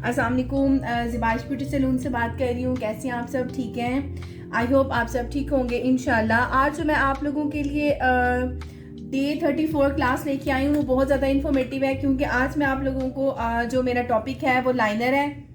अस्सलाम वालेकुम, ज़िबाइश beauty salon से बात कर रही हूँ। कैसे हैं आप सब? ठीक हैं, आई होप आप सब ठीक होंगे इंशाल्लाह। आज जो मैं आप लोगों के लिए डे 34 क्लास लेके आई हूँ वो बहुत ज़्यादा इन्फॉर्मेटिव है, क्योंकि आज मैं आप लोगों को जो मेरा टॉपिक है वो लाइनर है।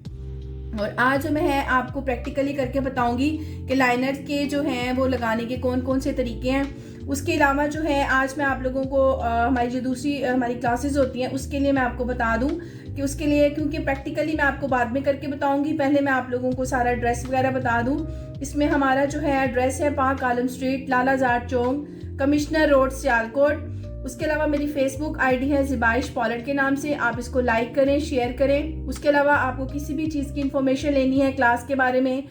और आज जो मैं है आपको प्रैक्टिकली करके बताऊंगी कि लाइनर के जो हैं वो लगाने के कौन कौन से तरीके हैं। उसके अलावा जो है आज मैं आप लोगों को हमारी जो दूसरी हमारी क्लासेस होती हैं उसके लिए मैं आपको बता दूं कि उसके लिए, क्योंकि प्रैक्टिकली मैं आपको बाद में करके बताऊंगी, पहले मैं आप लोगों को सारा एड्रेस वगैरह बता दूं। इसमें हमारा जो है एड्रेस है पाक आलम स्ट्रीट, लालाजाद चौक, कमिश्नर रोड, सियालकोट। उसके अलावा मेरी फेसबुक आईडी है ज़िबाइश पॉलट के नाम से, आप इसको लाइक करें, शेयर करें। उसके अलावा आपको किसी भी चीज़ की इंफॉर्मेशन लेनी है क्लास के बारे में,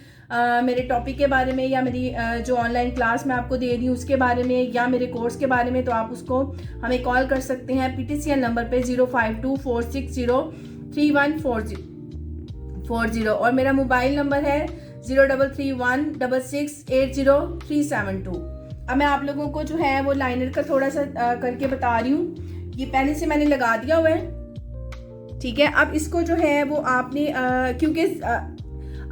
मेरे टॉपिक के बारे में, या मेरी जो ऑनलाइन क्लास मैं आपको दे रही हूँ उसके बारे में, या मेरे कोर्स के बारे में, तो आप उसको हमें कॉल कर सकते हैं PTCL नंबर पे 05246031440। और मेरा मोबाइल नंबर है 0331668037 अब मैं आप लोगों को जो है वो लाइनर का थोड़ा सा करके बता रही हूँ। ये पहले से मैंने लगा दिया हुआ है, ठीक है। अब इसको जो है वो आपने क्योंकि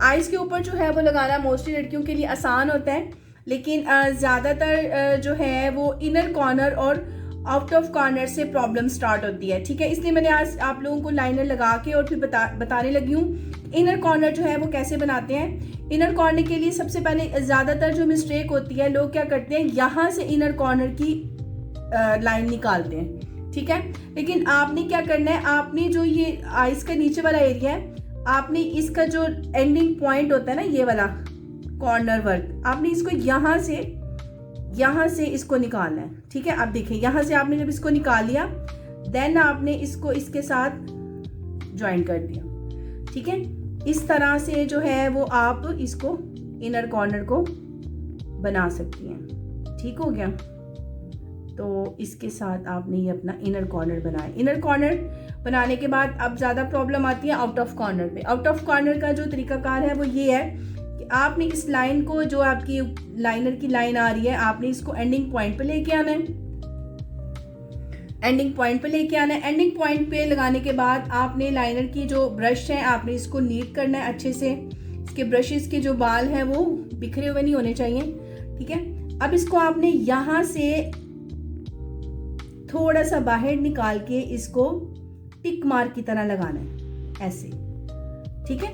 आइज के ऊपर जो है वो लगाना मोस्टली लड़कियों के लिए आसान होता है, लेकिन ज़्यादातर जो है वो इनर कॉर्नर और आउट ऑफ कॉर्नर से प्रॉब्लम स्टार्ट होती है, ठीक है। इसलिए मैंने आज आप लोगों को लाइनर लगा के और फिर बताने लगी हूँ इनर कॉर्नर जो है वो कैसे बनाते हैं। इनर कॉर्नर के लिए सबसे पहले ज़्यादातर जो मिस्टेक होती है, लोग क्या करते हैं, यहाँ से इनर कॉर्नर की लाइन निकालते हैं, ठीक है। लेकिन आपने क्या करना है, आपने जो ये आइस का नीचे वाला एरिया है, आपने इसका जो एंडिंग पॉइंट होता है ना, ये वाला कॉर्नर वर्क, आपने इसको यहाँ से इसको निकालना है, ठीक है। आप देखें, यहाँ से आपने जब इसको निकाल लिया, देन आपने इसको इसके साथ ज्वाइन कर दिया, ठीक है। इस तरह से जो है वो आप इसको इनर कॉर्नर को बना सकती हैं, ठीक हो गया। तो इसके साथ आपने ये अपना इनर कॉर्नर बनाया। इनर कॉर्नर बनाने के बाद अब ज़्यादा प्रॉब्लम आती है आउट ऑफ कॉर्नर पे। आउट ऑफ कॉर्नर का जो तरीकाकार है वो ये है कि आपने इस लाइन को, जो आपकी लाइनर की लाइन आ रही है, आपने इसको एंडिंग पॉइंट पे लेके आना है। एंडिंग पॉइंट पे लेके आना है। एंडिंग पॉइंट पे लगाने के बाद आपने लाइनर की जो ब्रश है आपने इसको नीट करना है अच्छे से। इसके ब्रशेस के जो बाल हैं वो बिखरे हुए नहीं होने चाहिए, ठीक है। अब इसको आपने यहाँ से थोड़ा सा बाहर निकाल के इसको टिक मार्क की तरह लगाना है, ऐसे, ठीक है।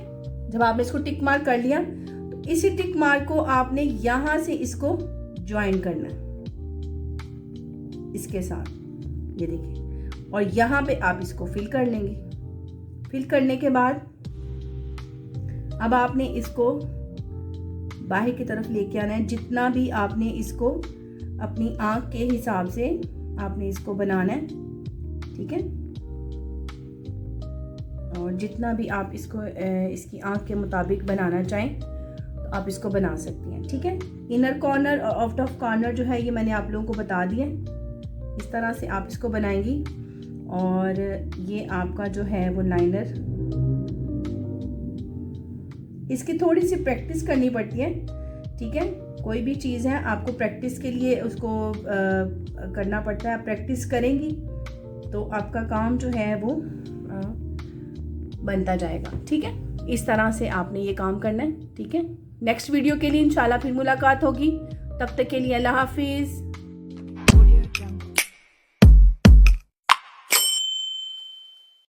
जब आपने इसको टिक मार्क कर लिया तो इसी टिक मार्क को आपने यहां से इसको ज्वाइन करना है इसके साथ, ये देखिए। और यहाँ पे आप इसको फिल कर लेंगे। फिल करने के बाद अब आपने इसको बाहर की तरफ लेके आना है। जितना भी आपने इसको अपनी आंख के हिसाब से आपने इसको बनाना है, ठीक है। और जितना भी आप इसको इसकी आंख के मुताबिक बनाना चाहें तो आप इसको बना सकती हैं, ठीक है। इनर कॉर्नर और आउट ऑफ कॉर्नर जो है ये मैंने आप लोगों को बता दिया। इस तरह से आप इसको बनाएंगी और ये आपका जो है वो लाइनर, इसकी थोड़ी सी प्रैक्टिस करनी पड़ती है, ठीक है। कोई भी चीज़ है आपको प्रैक्टिस के लिए उसको करना पड़ता है। आप प्रैक्टिस करेंगी तो आपका काम जो है वो बनता जाएगा, ठीक है। इस तरह से आपने ये काम करना है, ठीक है। नेक्स्ट वीडियो के लिए इंशाल्लाह फिर मुलाकात होगी। तब तक के लिए अल्लाह हाफिज़।